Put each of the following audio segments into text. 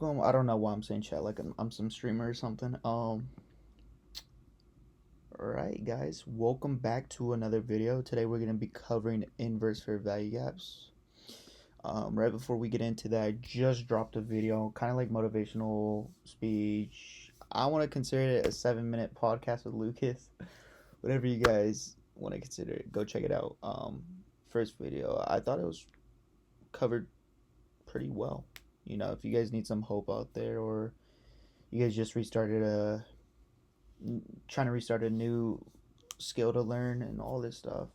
welcome. I don't know why I'm saying chat like I'm some streamer or something. All right, guys, welcome back to another video. Today we're gonna be covering inverse fair value gaps. Right before we get into that, I just dropped a video, kind of like motivational speech. I want to consider it a 7-minute podcast with Lucas. Whatever you guys want to consider it, go check it out. First video, I thought it was covered pretty well. You know, if you guys need some hope out there, or you guys just trying to restart a new skill to learn and all this stuff.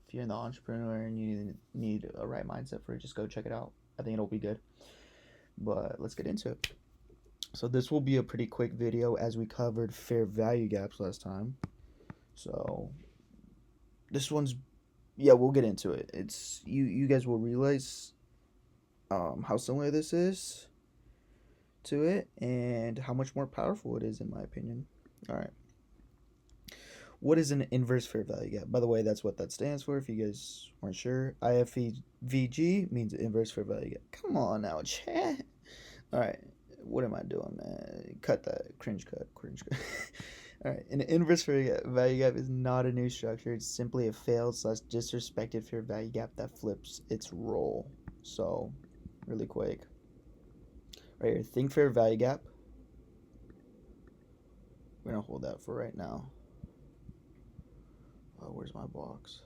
If you're in the entrepreneur and you need a right mindset for it, just go check it out. I think it'll be good. But let's get into it. So this will be a pretty quick video as we covered fair value gaps last time. So this one's, yeah, we'll get into it. It's you guys will realize how similar this is to it and how much more powerful it is, in my opinion. All right. What is an inverse fair value gap? By the way, that's what that stands for if you guys weren't sure. IFVG means inverse fair value gap. Come on now, chat. All right. What am I doing, man? Cut that. Cringe cut. All right. An inverse fair value gap is not a new structure. It's simply a failed / disrespected fair value gap that flips its role. So, really quick. Right here. Think fair value gap. We're going to hold that for right now. Oh, where's my box?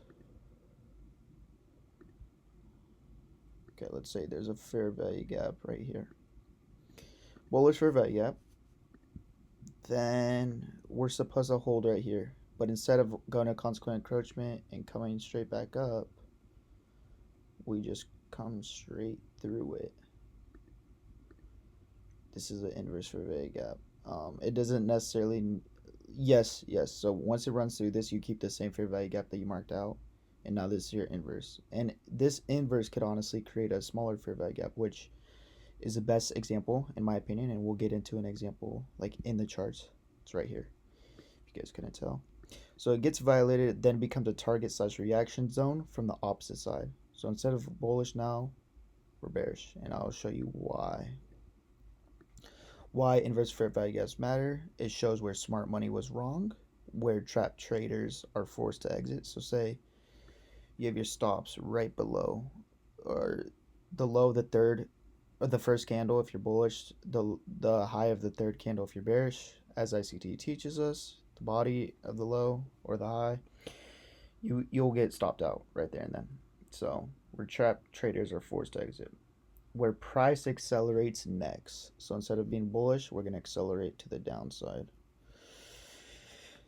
Okay, let's say there's a fair value gap right here. Bullish fair value gap. Then we're supposed to hold right here. But instead of going to consequent encroachment and coming straight back up, we just come straight through it. This is an inverse fair value gap. It doesn't necessarily... Yes. So once it runs through this, you keep the same fair value gap that you marked out. And now this is your inverse. And this inverse could honestly create a smaller fair value gap, which is the best example, in my opinion. And we'll get into an example like in the charts. It's right here, if you guys couldn't tell. So it gets violated, it then becomes a target / reaction zone from the opposite side. So instead of bullish now, we're bearish. And I'll show you why. Why inverse fair value gaps matter. It shows where smart money was wrong, where trapped traders are forced to exit. So say you have your stops right below or the low of the third or the first candle if you're bullish, the high of the third candle if you're bearish. As ICT teaches us, the body of the low or the high, you'll get stopped out right there and then. So where trapped traders are forced to exit. Where price accelerates next. So instead of being bullish, we're going to accelerate to the downside.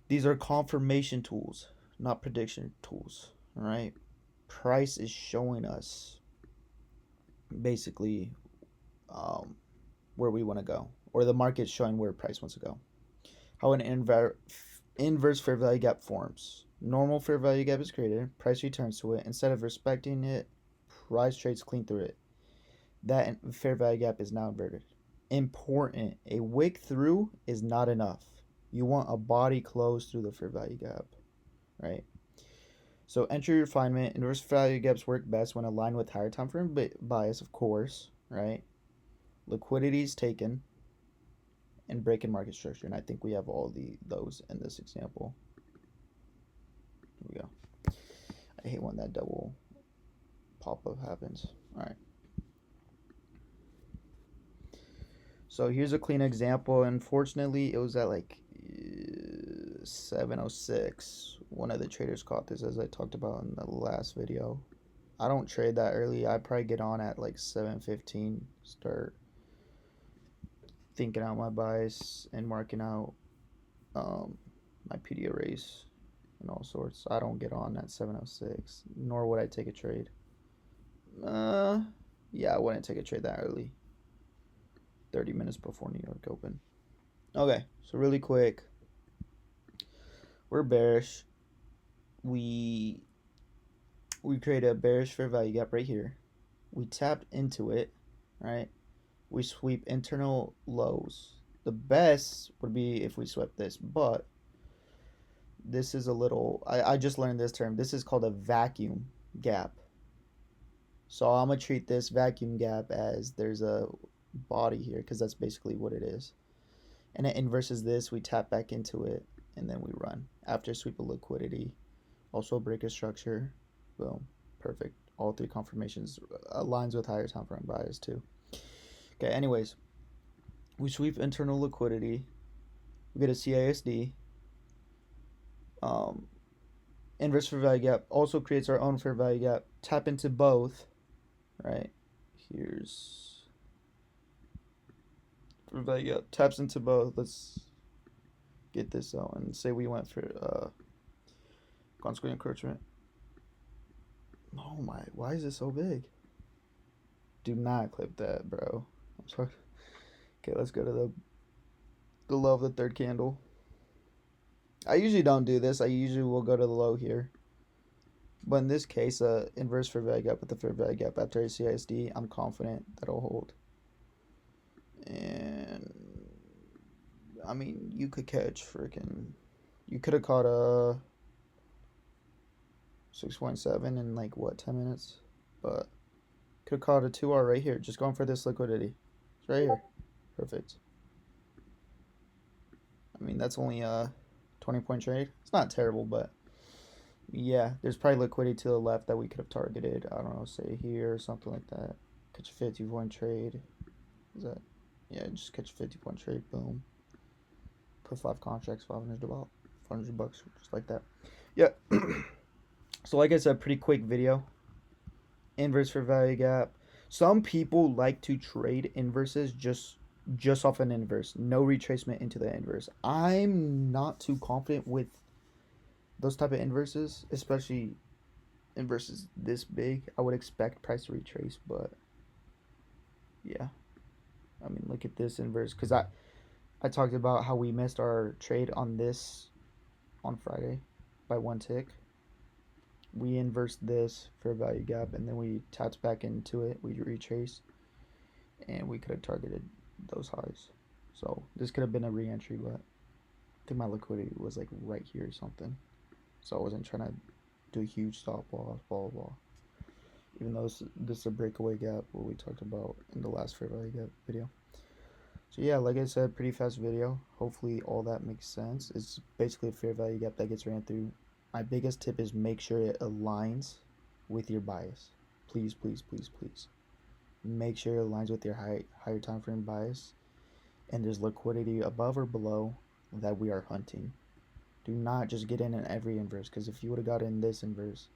These are confirmation tools, not prediction tools. All right. Price is showing us basically where we want to go, or the market's showing where price wants to go. How an inverse fair value gap forms. Normal fair value gap is created. Price returns to it. Instead of respecting it, price trades clean through it. That fair value gap is now inverted. Important. A wick through is not enough. You want a body close through the fair value gap, right? So entry refinement. Inverse value gaps work best when aligned with higher time frame bias, of course, right? Liquidity is taken and break in market structure. And I think we have all those in this example. Here we go. I hate when that double pop-up happens. All right. So here's a clean example. Unfortunately, it was at like 7:06. One of the traders caught this, as I talked about in the last video. I don't trade that early. I probably get on at like 7:15. Start thinking out my bias and marking out my PD arrays and all sorts. I don't get on at 7:06, nor would I take a trade. Yeah, I wouldn't take a trade that early. 30 minutes before New York open. Okay, so really quick. We're bearish. We create a bearish fair value gap right here. We tapped into it, right? We sweep internal lows. The best would be if we swept this, but this is a little, I just learned this term. This is called a vacuum gap. So I'm going to treat this vacuum gap as there's a body here because that's basically what it is. And it inverses this, we tap back into it, and then we run. After sweep of liquidity, also break a structure, boom, perfect. All three confirmations aligns with higher time frame bias too. Okay, anyways, we sweep internal liquidity, we get a CISD, inverse fair value gap, also creates our own fair value gap, tap into both, right? Here's fair value gap, taps into both. Let's get this out and say we went for on-screen encroachment. Oh my, why is it so big? Do not clip that, bro. I'm sorry. Okay, let's go to the low of the third candle. I usually don't do this. I usually will go to the low here. But in this case, inverse fair value gap with the fair value gap after a CISD, I'm confident that'll hold. And I mean, you could catch freaking. You could have caught a 6.7 in like what 10 minutes, but could have caught a 2R right here. Just going for this liquidity. It's right here. Perfect. I mean, that's only a 20-point trade. It's not terrible, but yeah, there's probably liquidity to the left that we could have targeted. I don't know, say here or something like that. Catch a 50-point trade. Is that? Yeah, just catch a 50-point trade. Boom. Put 5 contracts, $500, just like that. Yeah. So like I said, pretty quick video. Inverse fair value gap. Some people like to trade inverses just off an inverse, no retracement into the inverse. I'm not too confident with those type of inverses, especially inverses this big. I would expect price to retrace, but yeah. I mean, look at this inverse, because I talked about how we missed our trade on this on Friday by 1 tick. We inversed this fair value gap, and then we tapped back into it. We retraced, and we could have targeted those highs. So this could have been a re-entry, but I think my liquidity was like right here or something. So I wasn't trying to do a huge stop loss, blah, blah, blah. Even though this is a breakaway gap, what we talked about in the last fair value gap video. So yeah, like I said, pretty fast video. Hopefully all that makes sense. It's basically a fair value gap that gets ran through. My biggest tip is make sure it aligns with your bias. Please, please, please, please. Make sure it aligns with your higher time frame bias, and there's liquidity above or below that we are hunting. Do not just get in every inverse, because if you would have got in this inverse,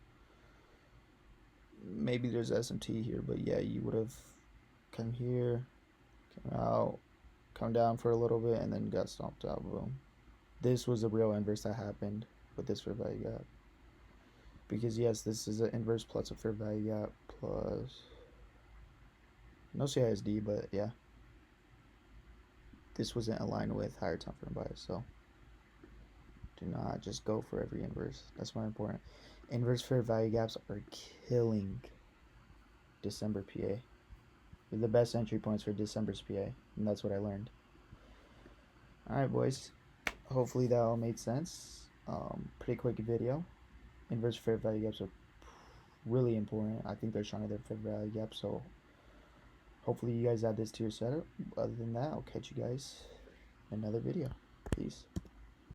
maybe there's SMT here, but yeah, you would have come here, come out, come down for a little bit, and then got stomped out. Boom. This was a real inverse that happened with this fair value gap. Because yes, this is an inverse plus a fair value gap plus no CISD, but yeah, this wasn't aligned with higher time frame bias. So do not just go for every inverse. That's more important. Inverse fair value gaps are killing December PA. They're the best entry points for December's PA, and that's what I learned. Alright, boys. Hopefully that all made sense. Pretty quick video. Inverse fair value gaps are really important. I think they're stronger than fair value gaps, so hopefully you guys add this to your setup. Other than that, I'll catch you guys in another video. Peace.